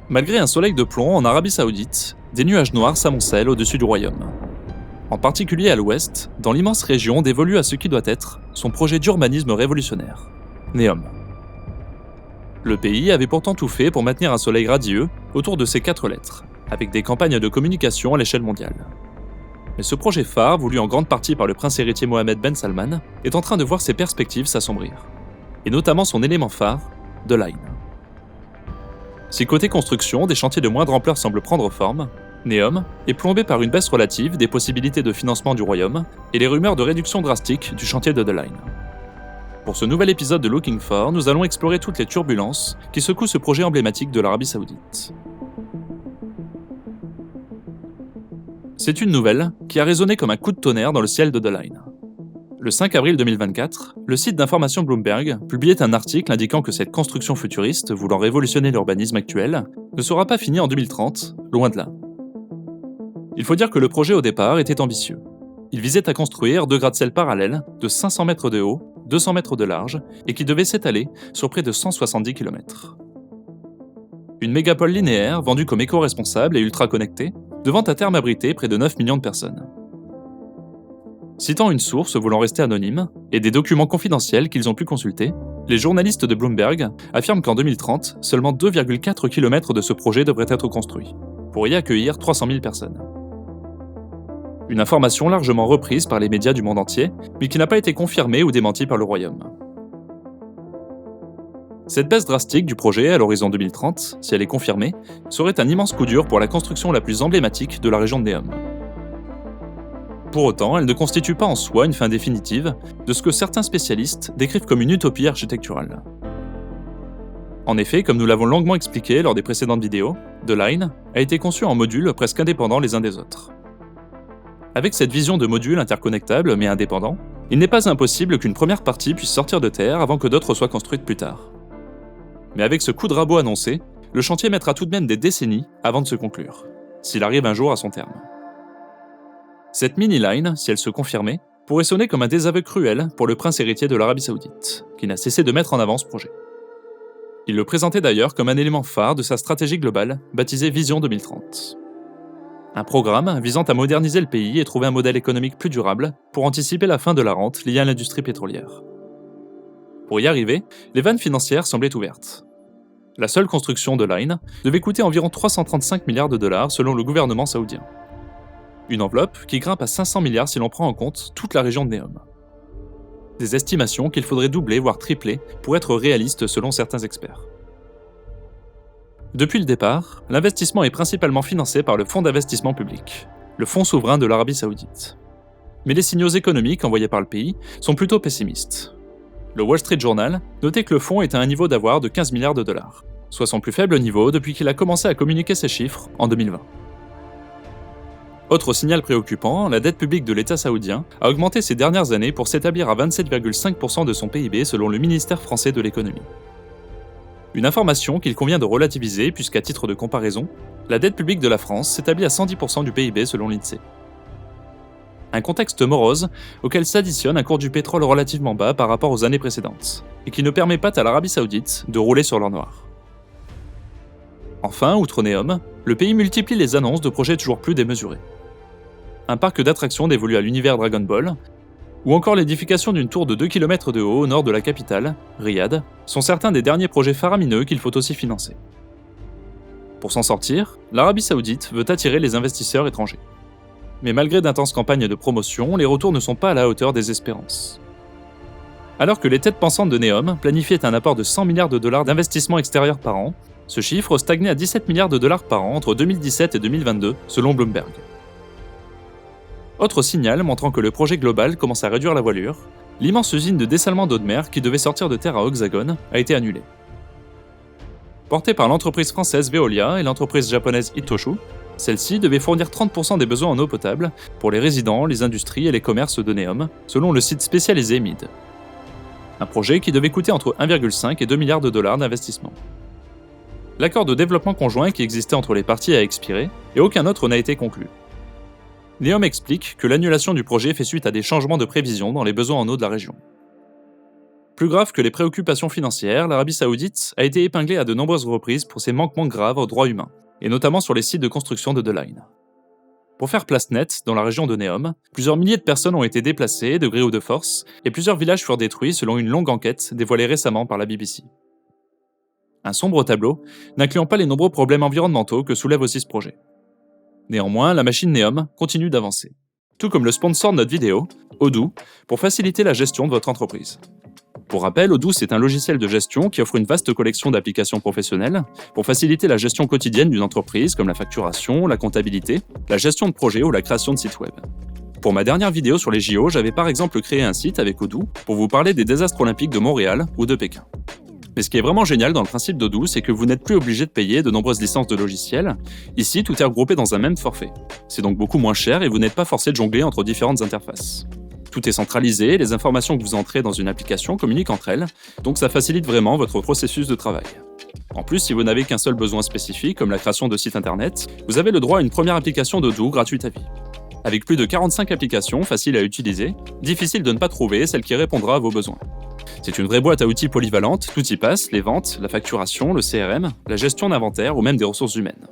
Malgré un soleil de plomb en Arabie Saoudite, des nuages noirs s'amoncellent au-dessus du royaume. En particulier à l'ouest, dans l'immense région dévolue à ce qui doit être son projet d'urbanisme révolutionnaire, Neom. Le pays avait pourtant tout fait pour maintenir un soleil radieux autour de ses 4 lettres, avec des campagnes de communication à l'échelle mondiale. Mais ce projet phare, voulu en grande partie par le prince héritier Mohammed Ben Salman, est en train de voir ses perspectives s'assombrir, et notamment son élément phare, The Line. Si côté construction, des chantiers de moindre ampleur semblent prendre forme, Neom est plombé par une baisse relative des possibilités de financement du royaume et les rumeurs de réduction drastique du chantier de The Line. Pour ce nouvel épisode de Looking For, nous allons explorer toutes les turbulences qui secouent ce projet emblématique de l'Arabie Saoudite. C'est une nouvelle qui a résonné comme un coup de tonnerre dans le ciel de The Line. Le 5 avril 2024, le site d'information Bloomberg publiait un article indiquant que cette construction futuriste, voulant révolutionner l'urbanisme actuel, ne sera pas finie en 2030, loin de là. Il faut dire que le projet au départ était ambitieux. Il visait à construire 2 gratte-ciel parallèles de 500 mètres de haut, 200 mètres de large, et qui devaient s'étaler sur près de 170 km. Une mégapole linéaire vendue comme éco-responsable et ultra-connectée, devant à terme abriter près de 9 millions de personnes. Citant une source voulant rester anonyme, et des documents confidentiels qu'ils ont pu consulter, les journalistes de Bloomberg affirment qu'en 2030, seulement 2,4 km de ce projet devraient être construits, pour y accueillir 300 000 personnes. Une information largement reprise par les médias du monde entier, mais qui n'a pas été confirmée ou démentie par le royaume. Cette baisse drastique du projet à l'horizon 2030, si elle est confirmée, serait un immense coup dur pour la construction la plus emblématique de la région de Neom. Pour autant, elle ne constitue pas en soi une fin définitive de ce que certains spécialistes décrivent comme une utopie architecturale. En effet, comme nous l'avons longuement expliqué lors des précédentes vidéos, The Line a été conçu en modules presque indépendants les uns des autres. Avec cette vision de modules interconnectables mais indépendants, il n'est pas impossible qu'une première partie puisse sortir de terre avant que d'autres soient construites plus tard. Mais avec ce coup de rabot annoncé, le chantier mettra tout de même des décennies avant de se conclure, s'il arrive un jour à son terme. Cette mini-line, si elle se confirmait, pourrait sonner comme un désaveu cruel pour le prince héritier de l'Arabie Saoudite, qui n'a cessé de mettre en avant ce projet. Il le présentait d'ailleurs comme un élément phare de sa stratégie globale, baptisée Vision 2030. Un programme visant à moderniser le pays et trouver un modèle économique plus durable pour anticiper la fin de la rente liée à l'industrie pétrolière. Pour y arriver, les vannes financières semblaient ouvertes. La seule construction de Line devait coûter environ 335 milliards de dollars selon le gouvernement saoudien. Une enveloppe qui grimpe à 500 milliards si l'on prend en compte toute la région de Neom. Des estimations qu'il faudrait doubler voire tripler pour être réalistes selon certains experts. Depuis le départ, l'investissement est principalement financé par le Fonds d'investissement public, le Fonds souverain de l'Arabie Saoudite. Mais les signaux économiques envoyés par le pays sont plutôt pessimistes. Le Wall Street Journal notait que le fonds est à un niveau d'avoir de 15 milliards de dollars, soit son plus faible niveau depuis qu'il a commencé à communiquer ces chiffres en 2020. Autre signal préoccupant, la dette publique de l'État saoudien a augmenté ces dernières années pour s'établir à 27,5% de son PIB selon le ministère français de l'économie. Une information qu'il convient de relativiser puisqu'à titre de comparaison, la dette publique de la France s'établit à 110% du PIB selon l'INSEE. Un contexte morose auquel s'additionne un cours du pétrole relativement bas par rapport aux années précédentes, et qui ne permet pas à l'Arabie Saoudite de rouler sur l'or noir. Enfin, outre Neom, le pays multiplie les annonces de projets toujours plus démesurés. Un parc d'attractions dévolu à l'univers Dragon Ball, ou encore l'édification d'une tour de 2 km de haut au nord de la capitale, Riyad, sont certains des derniers projets faramineux qu'il faut aussi financer. Pour s'en sortir, l'Arabie Saoudite veut attirer les investisseurs étrangers. Mais malgré d'intenses campagnes de promotion, les retours ne sont pas à la hauteur des espérances. Alors que les têtes pensantes de Neom planifiaient un apport de 100 milliards de dollars d'investissement extérieur par an, ce chiffre stagnait à 17 milliards de dollars par an entre 2017 et 2022, selon Bloomberg. Autre signal montrant que le projet global commence à réduire la voilure, l'immense usine de dessalement d'eau de mer qui devait sortir de terre à Oxagon a été annulée. Portée par l'entreprise française Veolia et l'entreprise japonaise Itochu, celle-ci devait fournir 30% des besoins en eau potable pour les résidents, les industries et les commerces de Neom, selon le site spécialisé MID. Un projet qui devait coûter entre 1,5 et 2 milliards de dollars d'investissement. L'accord de développement conjoint qui existait entre les parties a expiré et aucun autre n'a été conclu. Neom explique que l'annulation du projet fait suite à des changements de prévision dans les besoins en eau de la région. Plus grave que les préoccupations financières, l'Arabie Saoudite a été épinglée à de nombreuses reprises pour ses manquements graves aux droits humains, et notamment sur les sites de construction de The Line. Pour faire place nette, dans la région de Neom, plusieurs milliers de personnes ont été déplacées de gré ou de force, et plusieurs villages furent détruits selon une longue enquête dévoilée récemment par la BBC. Un sombre tableau, n'incluant pas les nombreux problèmes environnementaux que soulève aussi ce projet. Néanmoins, la machine Neom continue d'avancer. Tout comme le sponsor de notre vidéo, Odoo, pour faciliter la gestion de votre entreprise. Pour rappel, Odoo, c'est un logiciel de gestion qui offre une vaste collection d'applications professionnelles pour faciliter la gestion quotidienne d'une entreprise comme la facturation, la comptabilité, la gestion de projets ou la création de sites web. Pour ma dernière vidéo sur les JO, j'avais par exemple créé un site avec Odoo pour vous parler des désastres olympiques de Montréal ou de Pékin. Mais ce qui est vraiment génial dans le principe d'Odoo, c'est que vous n'êtes plus obligé de payer de nombreuses licences de logiciels. Ici, tout est regroupé dans un même forfait. C'est donc beaucoup moins cher et vous n'êtes pas forcé de jongler entre différentes interfaces. Tout est centralisé, les informations que vous entrez dans une application communiquent entre elles, donc ça facilite vraiment votre processus de travail. En plus, si vous n'avez qu'un seul besoin spécifique, comme la création de sites internet, vous avez le droit à une première application d'Odoo gratuite à vie. Avec plus de 45 applications faciles à utiliser, difficile de ne pas trouver celle qui répondra à vos besoins. C'est une vraie boîte à outils polyvalente, tout y passe, les ventes, la facturation, le CRM, la gestion d'inventaire ou même des ressources humaines.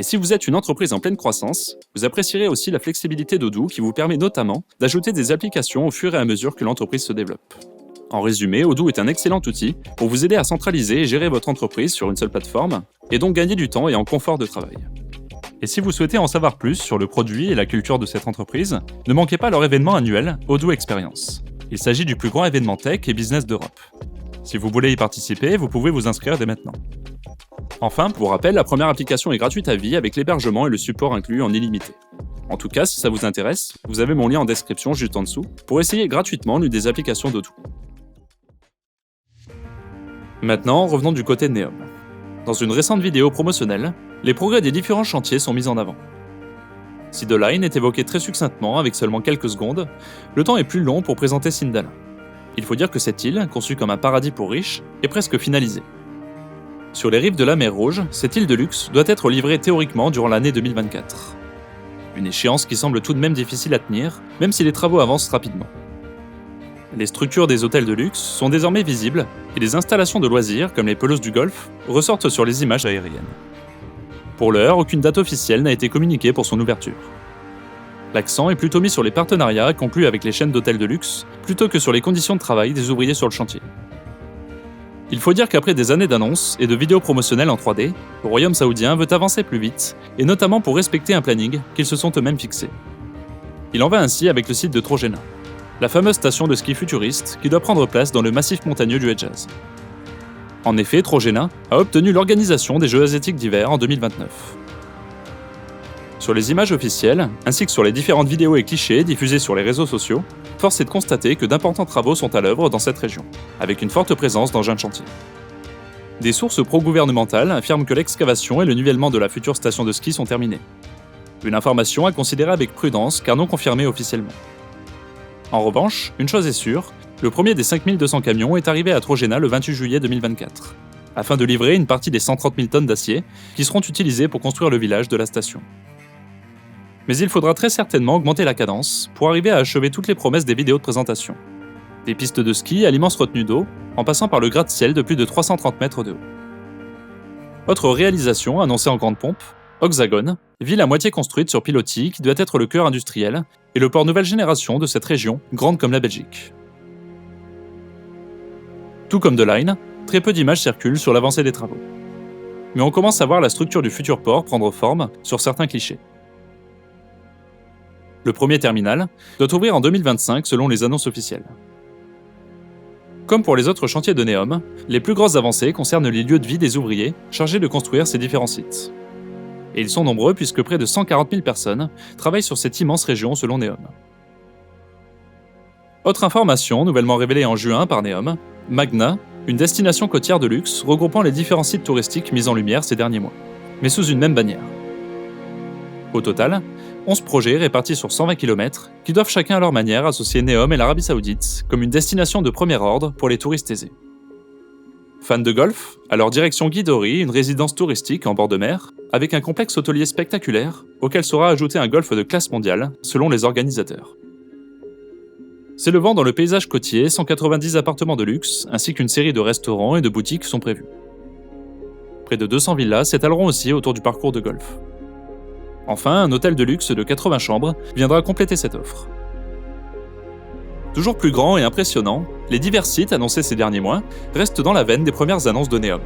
Et si vous êtes une entreprise en pleine croissance, vous apprécierez aussi la flexibilité d'Odoo qui vous permet notamment d'ajouter des applications au fur et à mesure que l'entreprise se développe. En résumé, Odoo est un excellent outil pour vous aider à centraliser et gérer votre entreprise sur une seule plateforme, et donc gagner du temps et en confort de travail. Et si vous souhaitez en savoir plus sur le produit et la culture de cette entreprise, ne manquez pas leur événement annuel Odoo Experience. Il s'agit du plus grand événement tech et business d'Europe. Si vous voulez y participer, vous pouvez vous inscrire dès maintenant. Enfin, pour rappel, la première application est gratuite à vie avec l'hébergement et le support inclus en illimité. En tout cas, si ça vous intéresse, vous avez mon lien en description juste en dessous pour essayer gratuitement l'une des applications d'Odoo. Maintenant, revenons du côté de Neom. Dans une récente vidéo promotionnelle, les progrès des différents chantiers sont mis en avant. Si The Line est évoqué très succinctement avec seulement quelques secondes, le temps est plus long pour présenter Sindalah. Il faut dire que cette île, conçue comme un paradis pour riches, est presque finalisée. Sur les rives de la mer Rouge, cette île de luxe doit être livrée théoriquement durant l'année 2024. Une échéance qui semble tout de même difficile à tenir, même si les travaux avancent rapidement. Les structures des hôtels de luxe sont désormais visibles et les installations de loisirs, comme les pelouses du golf, ressortent sur les images aériennes. Pour l'heure, aucune date officielle n'a été communiquée pour son ouverture. L'accent est plutôt mis sur les partenariats conclus avec les chaînes d'hôtels de luxe, plutôt que sur les conditions de travail des ouvriers sur le chantier. Il faut dire qu'après des années d'annonces et de vidéos promotionnelles en 3D, le royaume saoudien veut avancer plus vite, et notamment pour respecter un planning qu'ils se sont eux-mêmes fixés. Il en va ainsi avec le site de Trojena, la fameuse station de ski futuriste qui doit prendre place dans le massif montagneux du Hedjaz. En effet, Trojena a obtenu l'organisation des Jeux asiatiques d'hiver en 2029. Sur les images officielles, ainsi que sur les différentes vidéos et clichés diffusés sur les réseaux sociaux, force est de constater que d'importants travaux sont à l'œuvre dans cette région, avec une forte présence d'engins de chantier. Des sources pro-gouvernementales affirment que l'excavation et le nivellement de la future station de ski sont terminés. Une information à considérer avec prudence car non confirmée officiellement. En revanche, une chose est sûre, le premier des 5200 camions est arrivé à Trojena le 28 juillet 2024, afin de livrer une partie des 130 000 tonnes d'acier qui seront utilisées pour construire le village de la station. Mais il faudra très certainement augmenter la cadence pour arriver à achever toutes les promesses des vidéos de présentation. Des pistes de ski à l'immense retenue d'eau, en passant par le gratte-ciel de plus de 330 mètres de haut. Autre réalisation annoncée en grande pompe, Oxagon, ville à moitié construite sur pilotis qui doit être le cœur industriel et le port nouvelle génération de cette région, grande comme la Belgique. Tout comme The Line, très peu d'images circulent sur l'avancée des travaux. Mais on commence à voir la structure du futur port prendre forme sur certains clichés. Le premier terminal doit ouvrir en 2025 selon les annonces officielles. Comme pour les autres chantiers de Neom, les plus grosses avancées concernent les lieux de vie des ouvriers chargés de construire ces différents sites. Et ils sont nombreux puisque près de 140 000 personnes travaillent sur cette immense région selon Neom. Autre information nouvellement révélée en juin par Neom, Magna, une destination côtière de luxe regroupant les différents sites touristiques mis en lumière ces derniers mois, mais sous une même bannière. Au total, 11 projets répartis sur 120 km qui doivent chacun à leur manière associer Neom et l'Arabie Saoudite comme une destination de premier ordre pour les touristes aisés. Fans de golf, alors direction Guidori, une résidence touristique en bord de mer, avec un complexe hôtelier spectaculaire auquel sera ajouté un golf de classe mondiale selon les organisateurs. S'élevant dans le paysage côtier, 190 appartements de luxe, ainsi qu'une série de restaurants et de boutiques sont prévus. Près de 200 villas s'étaleront aussi autour du parcours de golf. Enfin, un hôtel de luxe de 80 chambres viendra compléter cette offre. Toujours plus grand et impressionnant, les divers sites annoncés ces derniers mois restent dans la veine des premières annonces de Neom,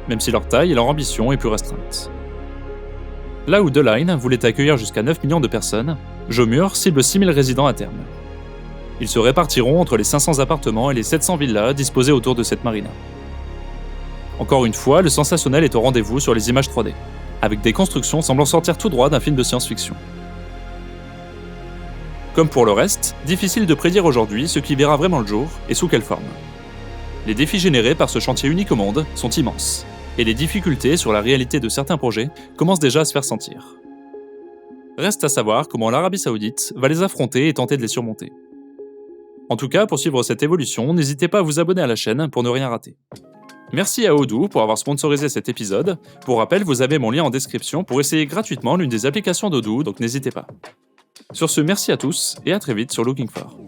même si leur taille et leur ambition est plus restreinte. Là où The Line voulait accueillir jusqu'à 9 millions de personnes, Jomur cible 6000 résidents à terme. Ils se répartiront entre les 500 appartements et les 700 villas disposées autour de cette marina. Encore une fois, le sensationnel est au rendez-vous sur les images 3D, avec des constructions semblant sortir tout droit d'un film de science-fiction. Comme pour le reste, difficile de prédire aujourd'hui ce qui verra vraiment le jour et sous quelle forme. Les défis générés par ce chantier unique au monde sont immenses, et les difficultés sur la réalité de certains projets commencent déjà à se faire sentir. Reste à savoir comment l'Arabie Saoudite va les affronter et tenter de les surmonter. En tout cas, pour suivre cette évolution, n'hésitez pas à vous abonner à la chaîne pour ne rien rater. Merci à Odoo pour avoir sponsorisé cet épisode. Pour rappel, vous avez mon lien en description pour essayer gratuitement l'une des applications d'Odoo, donc n'hésitez pas. Sur ce, merci à tous et à très vite sur Looking For.